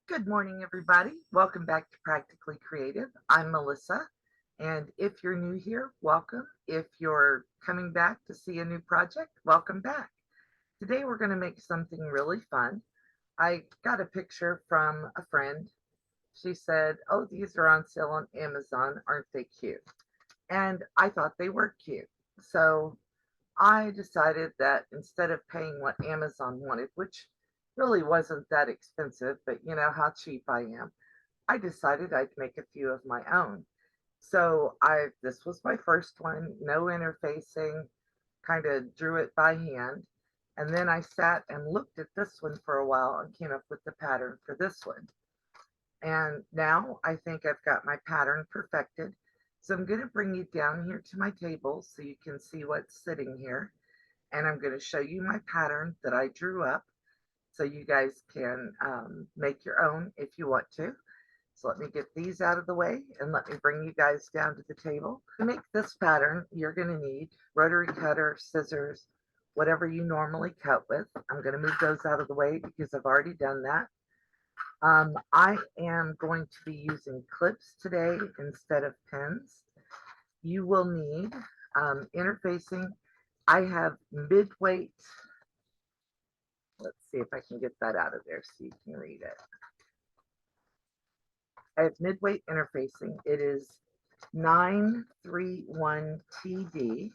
Good morning, everybody. Welcome back to Practically Creative. I'm Melissa, and if you're new here, welcome. If you're coming back to see a new project, welcome back. Today, we're going to make something really fun. I got a picture from a friend. She said, "Oh, these are on sale on Amazon. Aren't they cute?" And I thought they were cute. So I decided that instead of paying what Amazon wanted, which really wasn't that expensive, but you know how cheap I am, I decided I'd make a few of my own. So this was my first one, no interfacing, kind of drew it by hand. And then I sat and looked at this one for a while and came up with the pattern for this one. And now I think I've got my pattern perfected. So I'm going to bring you down here to my table so you can see what's sitting here. And I'm going to show you my pattern that I drew up so you guys can make your own if you want to. So let me get these out of the way and let me bring you guys down to the table. To make this pattern, you're going to need rotary cutter, scissors, whatever you normally cut with. I'm going to move those out of the way because I've already done that. I am going to be using clips today instead of pins. You will need interfacing. I have mid-weight. Let's see if I can get that out of there so you can read it. I have mid-weight interfacing. It is 931 TD,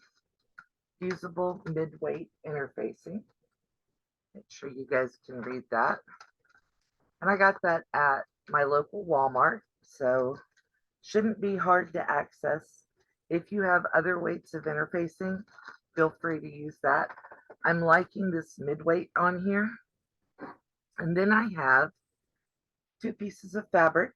fusible mid-weight interfacing. Make sure you guys can read that. And I got that at my local Walmart, so shouldn't be hard to access. If you have other weights of interfacing, feel free to use that. I'm liking this mid-weight on here. And then I have two pieces of fabric.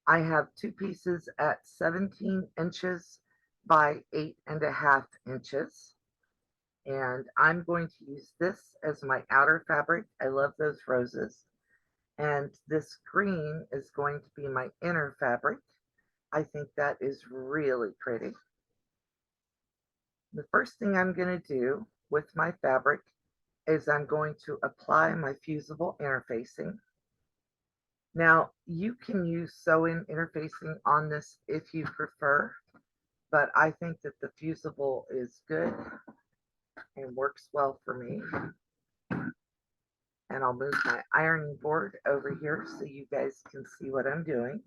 I have two pieces at 17 inches by 8.5 inches. And I'm going to use this as my outer fabric. I love those roses. And this green is going to be my inner fabric. I think that is really pretty. The first thing I'm going to do with my fabric is I'm going to apply my fusible interfacing. Now, you can use sew-in interfacing on this if you prefer, but I think that the fusible is good and works well for me. And I'll move my ironing board over here so you guys can see what I'm doing.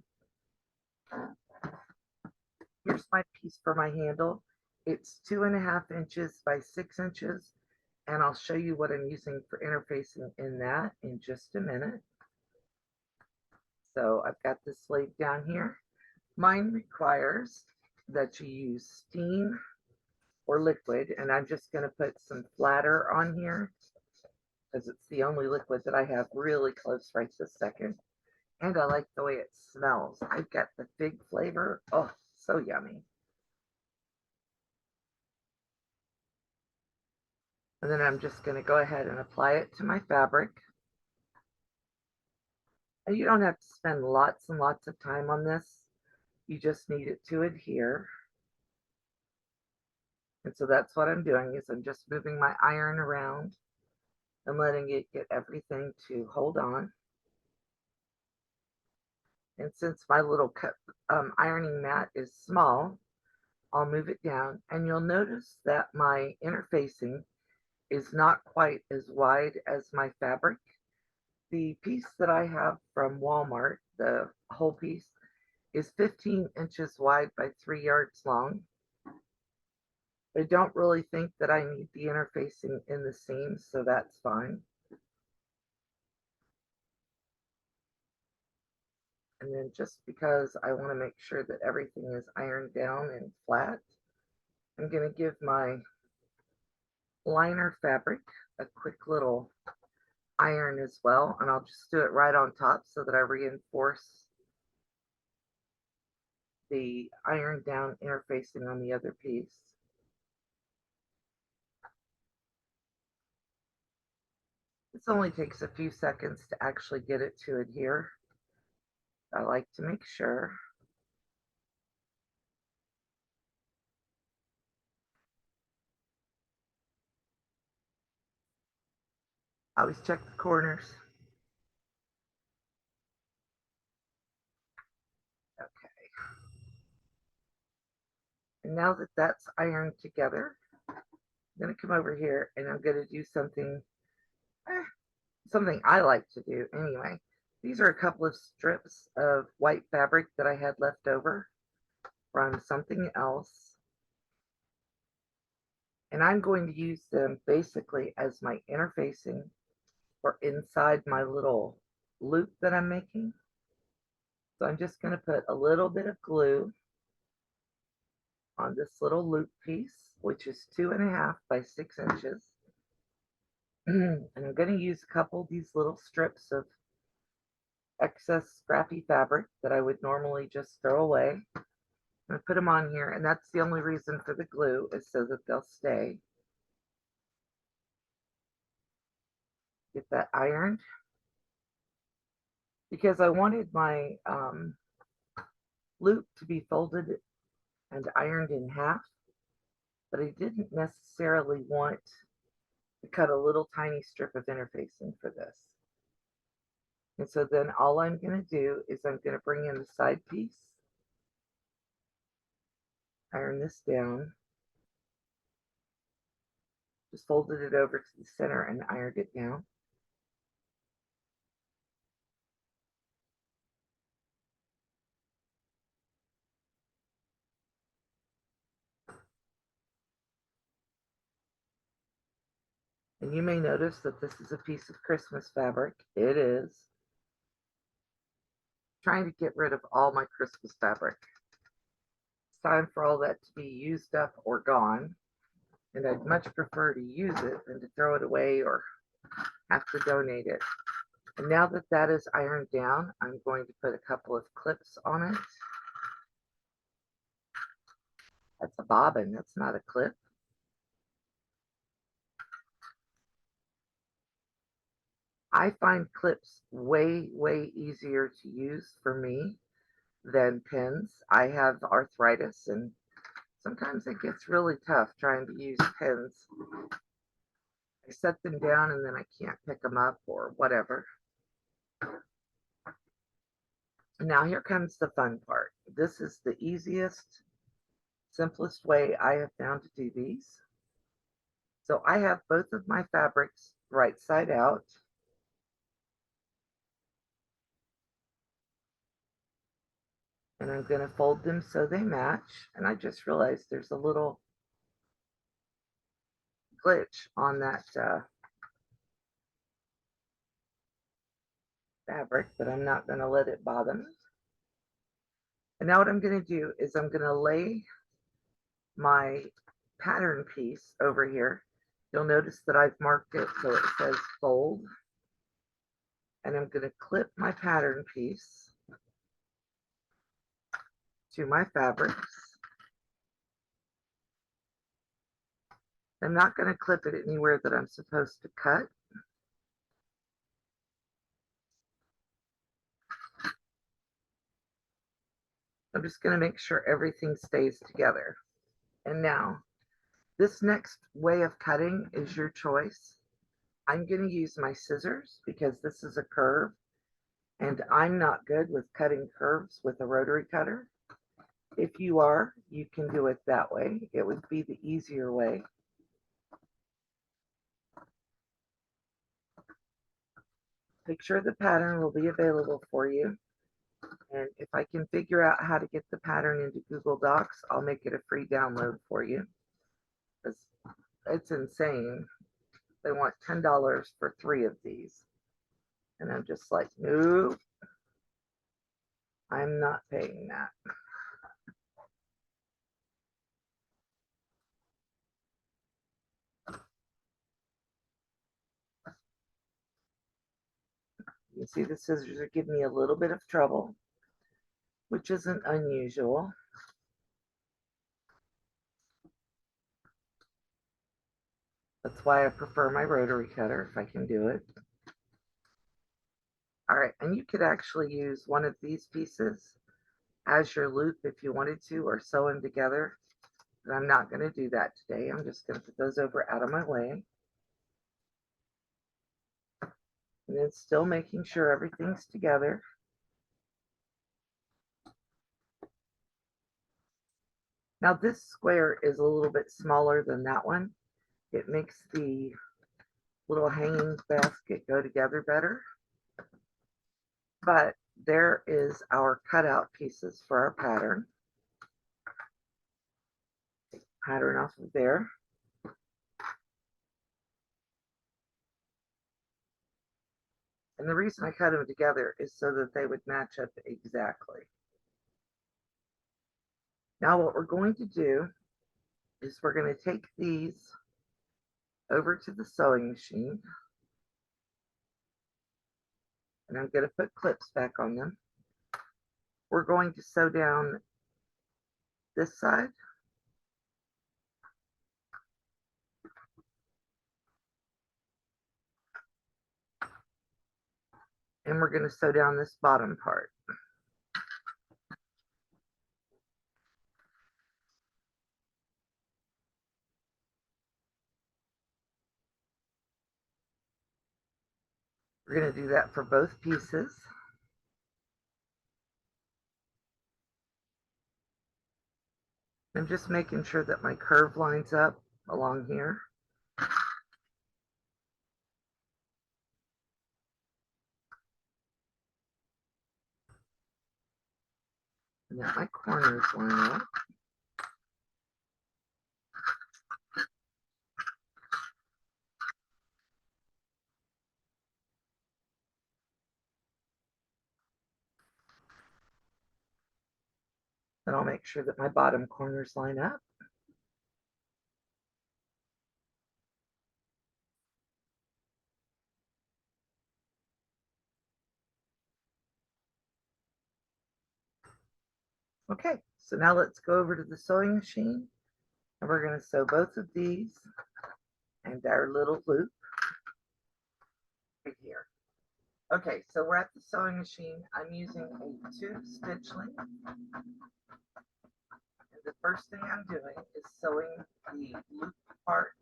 Here's my piece for my handle. It's 2.5 inches by 6 inches, and I'll show you what I'm using for interfacing in that in just a minute. So I've got this laid down here. Mine requires that you use steam or liquid, and I'm just going to put some flatter on here because it's the only liquid that I have really close right this second. And I like the way it smells. I've got the fig flavor. Oh, so yummy. And then I'm just going to go ahead and apply it to my fabric. And you don't have to spend lots and lots of time on this. You just need it to adhere. And so that's what I'm doing is I'm just moving my iron around and letting it get everything to hold on. And since my little ironing mat is small, I'll move it down. And you'll notice that my interfacing is not quite as wide as my fabric. The piece that I have from Walmart, the whole piece, is 15 inches wide by 3 yards long. I don't really think that I need the interfacing in the seams, so that's fine. And then just because I want to make sure that everything is ironed down and flat, I'm going to give my liner fabric a quick little iron as well. And I'll just do it right on top so that I reinforce the iron down interfacing on the other piece. This only takes a few seconds to actually get it to adhere. I like to make sure. I always check the corners. Okay. And now that that's ironed together, I'm going to come over here and I'm going to do something, something I like to do anyway. These are a couple of strips of white fabric that I had left over from something else. And I'm going to use them basically as my interfacing or inside my little loop that I'm making. So I'm just going to put a little bit of glue on this little loop piece, which is 2.5 by 6 inches. And I'm going to use a couple of these little strips of excess scrappy fabric that I would normally just throw away. I'm going to put them on here, and that's the only reason for the glue, is so that they'll stay. Get that ironed, because I wanted my loop to be folded and ironed in half, but I didn't necessarily want to cut a little tiny strip of interfacing for this. And so then all I'm going to do is I'm going to bring in the side piece, iron this down, just folded it over to the center and ironed it down. And you may notice that this is a piece of Christmas fabric. It is. Trying to get rid of all my Christmas fabric. It's time for all that to be used up or gone. And I'd much prefer to use it than to throw it away or have to donate it. And now that that is ironed down, I'm going to put a couple of clips on it. That's a bobbin, that's not a clip. I find clips way, way easier to use for me than pins. I have arthritis, and sometimes it gets really tough trying to use pins. I set them down and then I can't pick them up or whatever. Now here comes the fun part. This is the easiest, simplest way I have found to do these. So I have both of my fabrics right side out. And I'm going to fold them so they match. And I just realized there's a little glitch on that fabric, but I'm not going to let it bother me. And now what I'm going to do is I'm going to lay my pattern piece over here. You'll notice that I've marked it so it says fold. And I'm going to clip my pattern piece to my fabrics. I'm not going to clip it anywhere that I'm supposed to cut. I'm just going to make sure everything stays together. And now, this next way of cutting is your choice. I'm going to use my scissors because this is a curve, and I'm not good with cutting curves with a rotary cutter. If you are, you can do it that way. It would be the easier way. Picture the pattern will be available for you. And if I can figure out how to get the pattern into Google Docs, I'll make it a free download for you. It's insane. They want $10 for 3 of these. And I'm just like, nope, I'm not paying that. You see the scissors are giving me a little bit of trouble, which isn't unusual. That's why I prefer my rotary cutter if I can do it. All right, and you could actually use one of these pieces as your loop if you wanted to, or sew them together. But I'm not going to do that today. I'm just going to put those over out of my way. And then still making sure everything's together. Now this square is a little bit smaller than that one. It makes the little hanging basket go together better. But there is our cutout pieces for our pattern. Take the pattern off of there. And the reason I cut them together is so that they would match up exactly. Now what we're going to do is we're going to take these over to the sewing machine. And I'm going to put clips back on them. We're going to sew down this side. And we're going to sew down this bottom part. We're going to do that for both pieces. I'm just making sure that my curve lines up along here. And that my corners line up. Then I'll make sure that my bottom corners line up. Okay, so now let's go over to the sewing machine and we're going to sew both of these and our little loop right here. Okay, so we're at the sewing machine. I'm using a 2-stitch length. And the first thing I'm doing is sewing the loop part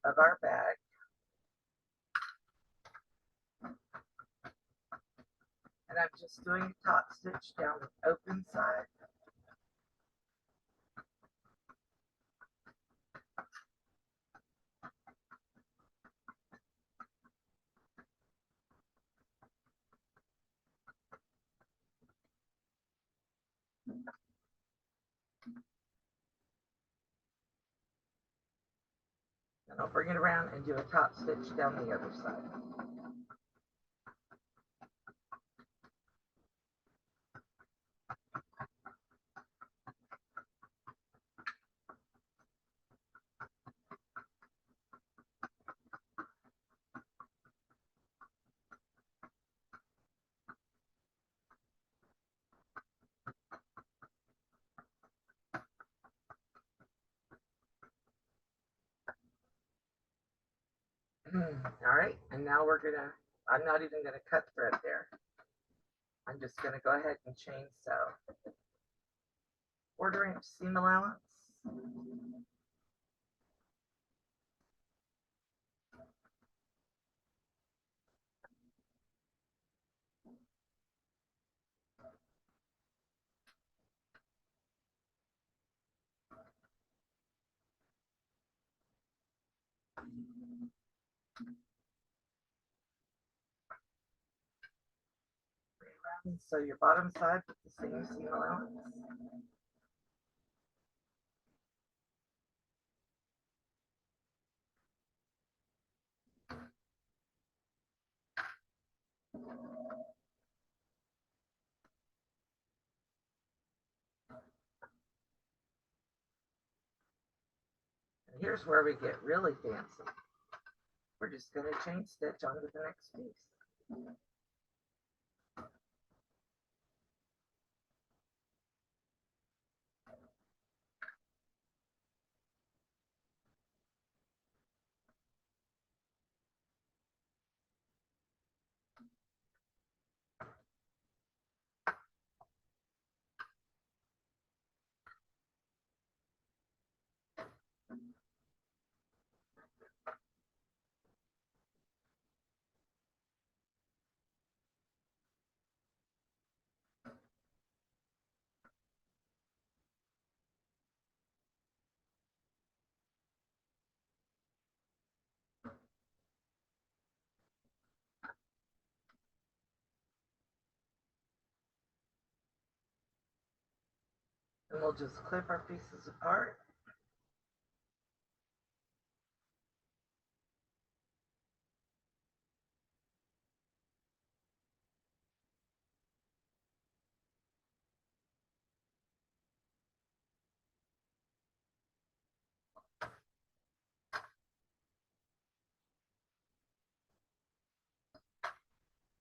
of our bag. And I'm just doing a top stitch down the open side. And I'll bring it around and do a top stitch down the other side. All right, and now I'm not even gonna cut thread there. I'm just gonna go ahead and chain sew. 1/4 inch seam allowance. And sew your bottom side with the same seam allowance. And here's where we get really fancy. We're just going to chain stitch onto the next piece. we'll just clip our pieces apart.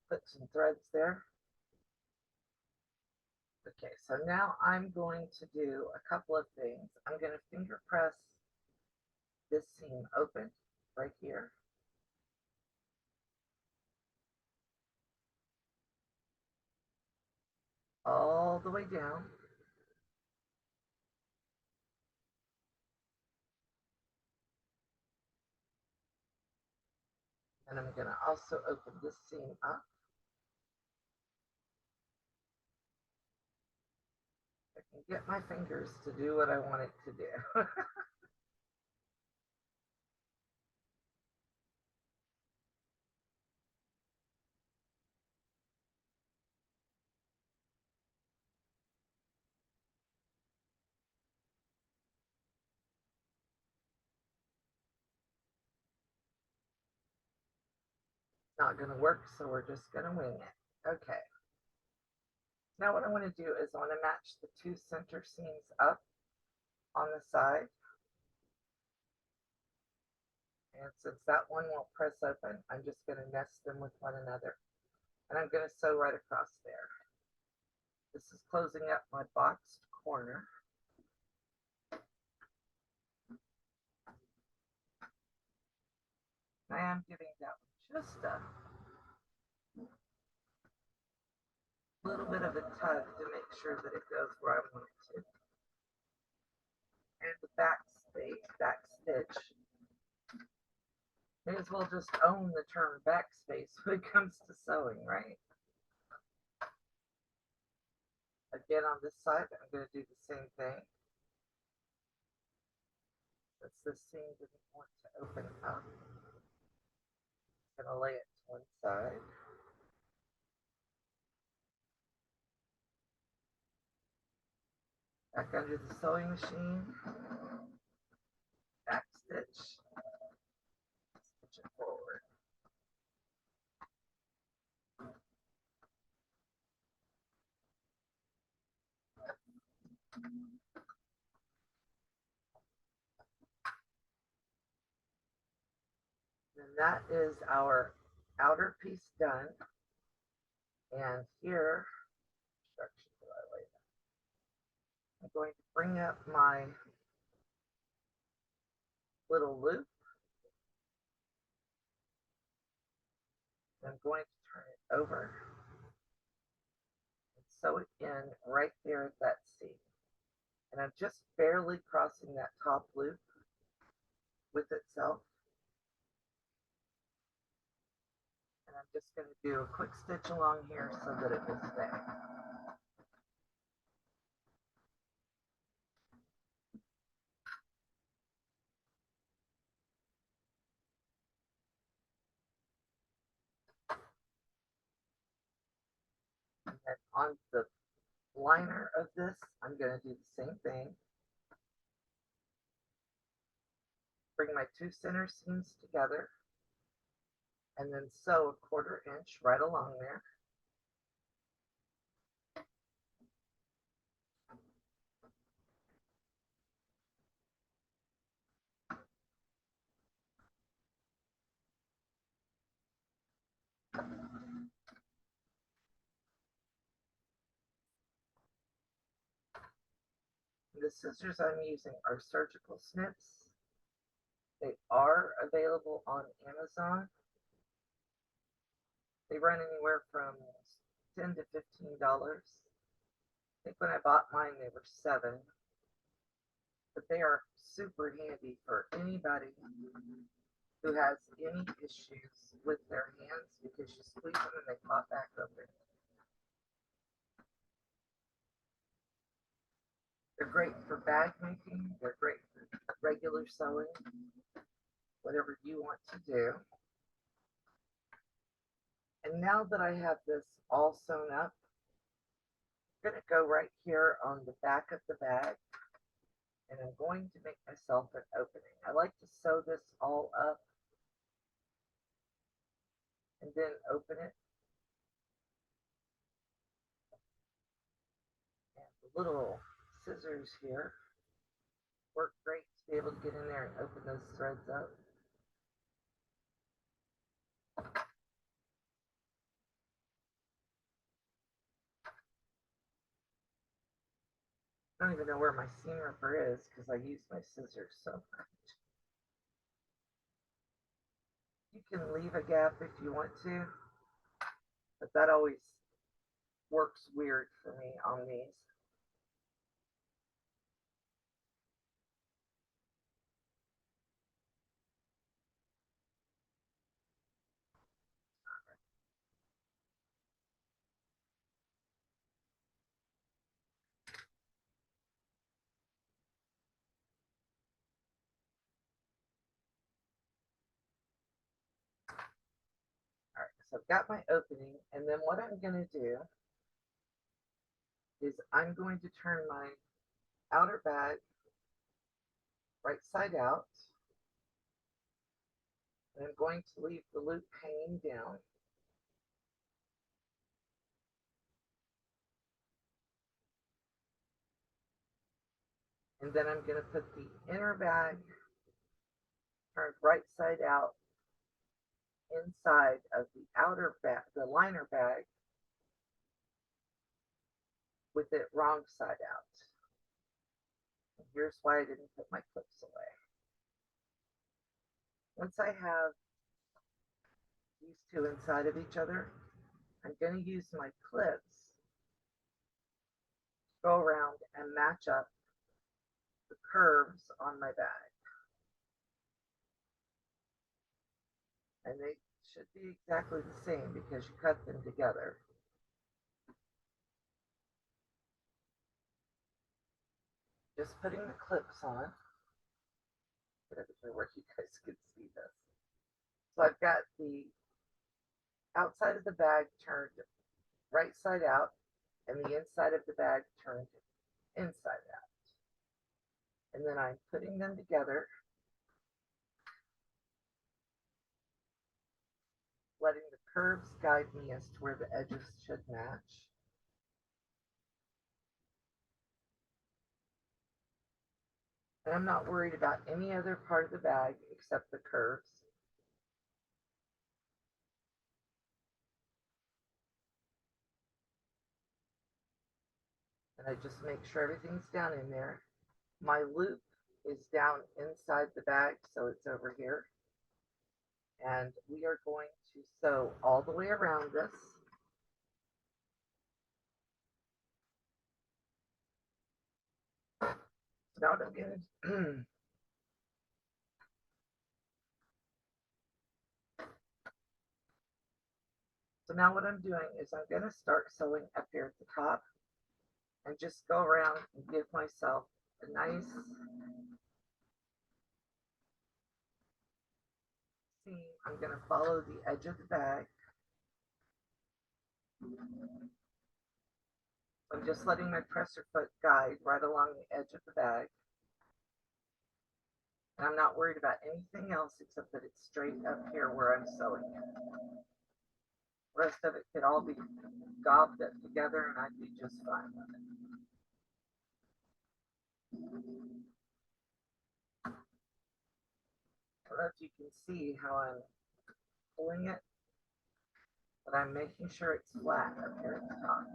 Put some threads there. Okay, so now I'm going to do a couple of things. I'm going to finger press this seam open right here. All the way down. And I'm going to also open this seam up. I can get my fingers to do what I want it to do. Not going to work, so we're just going to wing it. Okay. Now what I want to do is I want to match the two center seams up on the side. And since that one won't press open, I'm just going to nest them with one another. And I'm going to sew right across there. This is closing up my boxed corner. I am giving that one just a little bit of a tug to make sure that it goes where I want it to. And the back stitch, may as well just own the term backspace when it comes to sewing, right? Again, on this side, I'm going to do the same thing. Since this seam didn't want to open up, I'm going to lay it to one side. Back under the sewing machine, back stitch, stitch it forward. And that is our outer piece done. And here, I'm going to bring up my little loop. I'm going to turn it over and sew it in right there at that seam. And I'm just barely crossing that top loop with itself. And I'm just going to do a quick stitch along here so that it will stay. And then on the liner of this, I'm going to do the same thing. Bring my two center seams together and then sew a 1/4 inch right along there. The scissors I'm using are surgical snips. They are available on Amazon. They run anywhere from $10 to $15. I think when I bought mine, they were $7. But they are super handy for anybody who has any issues with their hands because you squeeze them and they pop back open. They're great for bag making. They're great for regular sewing, whatever you want to do. And now that I have this all sewn up, I'm going to go right here on the back of the bag, and I'm going to make myself an opening. I like to sew this all up and then open it. And the little scissors here work great to be able to get in there and open those threads up. I don't even know where my seam ripper is because I use my scissors so much. You can leave a gap if you want to, but that always works weird for me on these. All right, so I've got my opening, and then what I'm going to do is I'm going to turn my outer bag right side out, and I'm going to leave the loop hanging down. And then I'm going to put the inner bag turned right side out inside of the outer bag, the liner bag, with it wrong side out. And here's why I didn't put my clips away. Once I have these two inside of each other, I'm going to use my clips to go around and match up the curves on my bag. And they should be exactly the same because you cut them together. Just putting the clips on. Get over here where you guys can see this. So I've got the outside of the bag turned right side out and the inside of the bag turned inside out. And then I'm putting them together, letting the curves guide me as to where the edges should match. And I'm not worried about any other part of the bag except the curves. And I just make sure everything's down in there. My loop is down inside the bag, so it's over here. And we are going to sew all the way around this. Now what I'm going so now what I'm doing is I'm going to start sewing up here at the top and just go around and give myself a nice seam. I'm going to follow the edge of the bag. I'm just letting my presser foot guide right along the edge of the bag. And I'm not worried about anything else except that it's straight up here where I'm sewing it. The rest of it could all be gobbed up together and I'd be just fine with it. I don't know if you can see how I'm pulling it, but I'm making sure it's flat up here at the top.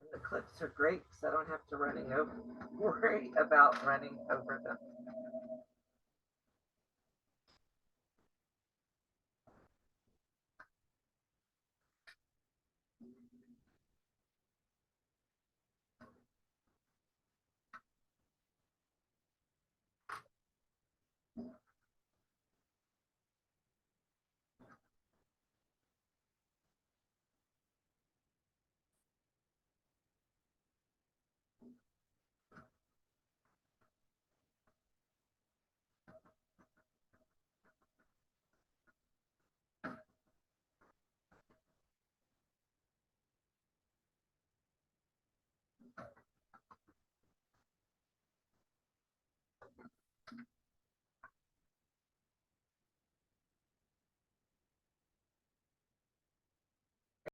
And the clips are great because I don't have to worry about running over them.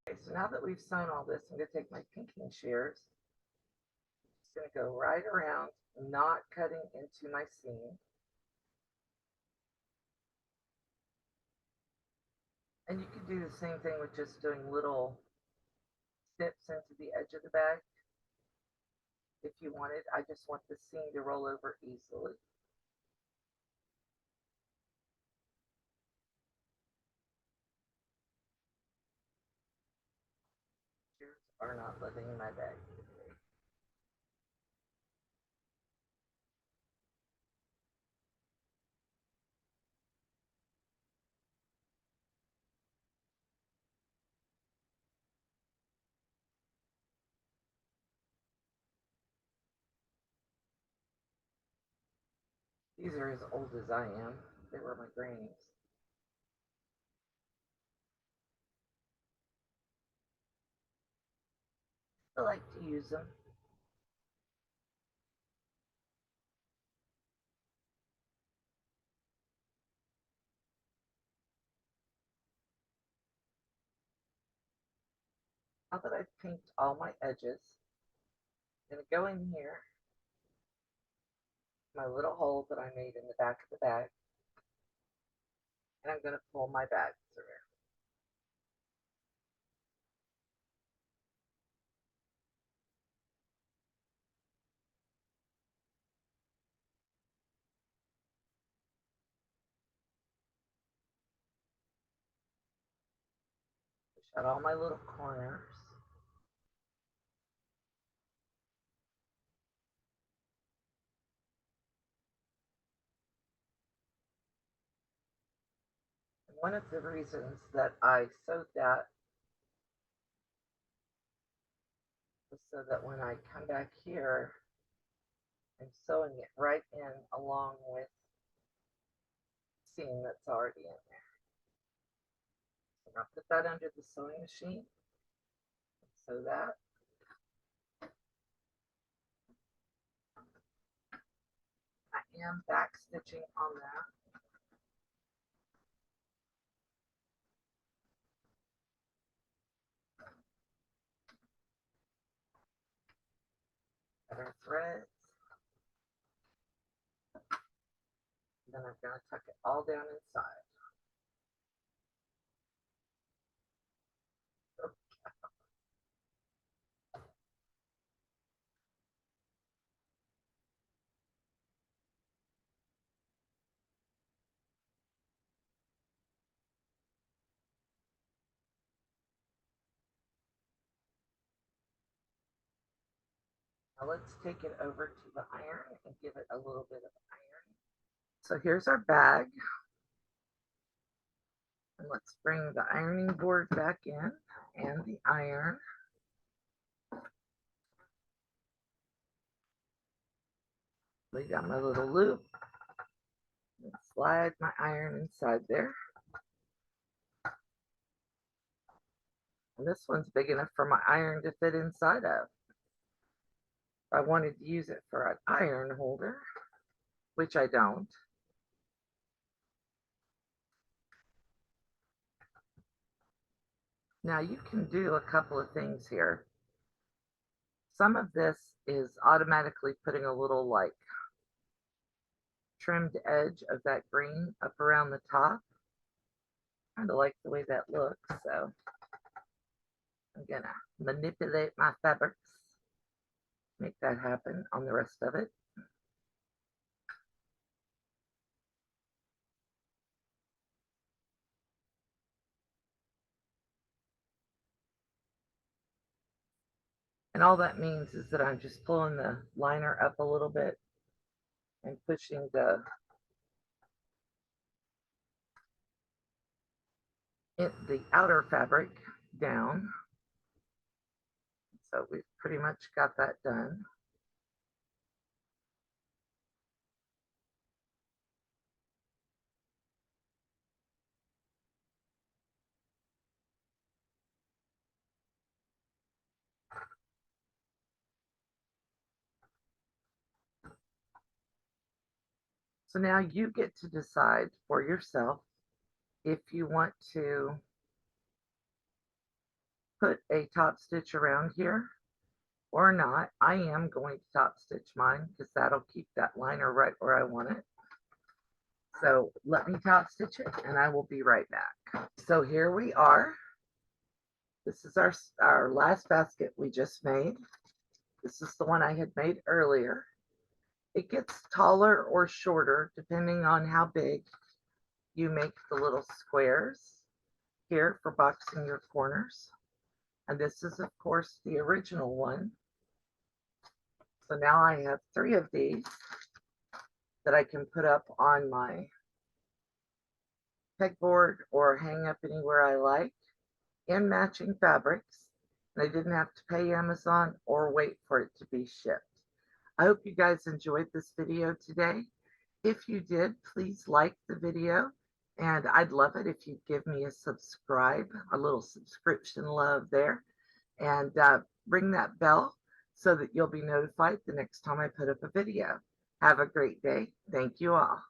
Okay, so now that we've sewn all this, I'm going to take my pinking shears. Just going to go right around, not cutting into my seam. And you could do the same thing with just doing little snips into the edge of the bag if you wanted. I just want the seam to roll over easily. Shears are not letting my bag. These are as old as I am. They were my granny's. I like to use them. Now that I've pinked all my edges, I'm going to go in here, my little hole that I made in the back of the bag, and I'm going to pull my bag through. Push out all my little corners. And one of the reasons that I sewed that was so that when I come back here, I'm sewing it right in along with seam that's already in there. So I'll put that under the sewing machine. Sew that. I am back stitching on that. Got our threads. And then I'm going to tuck it all down inside. Now let's take it over to the iron and give it a little bit of iron. So here's our bag. And let's bring the ironing board back in and the iron. Lay down my little loop and slide my iron inside there. And this one's big enough for my iron to fit inside of. If I wanted to use it for an iron holder, which I don't. Now you can do a couple of things here. Some of this is automatically putting a little like trimmed edge of that green up around the top. Kind of like the way that looks, so I'm gonna manipulate my fabrics, make that happen on the rest of it. And all that means is that I'm just pulling the liner up a little bit and pushing the outer fabric down. So we've pretty much got that done. So now you get to decide for yourself if you want to put a top stitch around here or not. I am going to top stitch mine because that'll keep that liner right where I want it. So let me top stitch it and I will be right back. So here we are. This is our last basket we just made. This is the one I had made earlier. It gets taller or shorter depending on how big you make the little squares here for boxing your corners. And this is, of course, the original one. So now I have 3 of these that I can put up on my pegboard or hang up anywhere I like in matching fabrics. And I didn't have to pay Amazon or wait for it to be shipped. I hope you guys enjoyed this video today. If you did, please like the video. And I'd love it if you'd give me a subscribe, a little subscription love there. And ring that bell so that you'll be notified the next time I put up a video. Have a great day. Thank you all.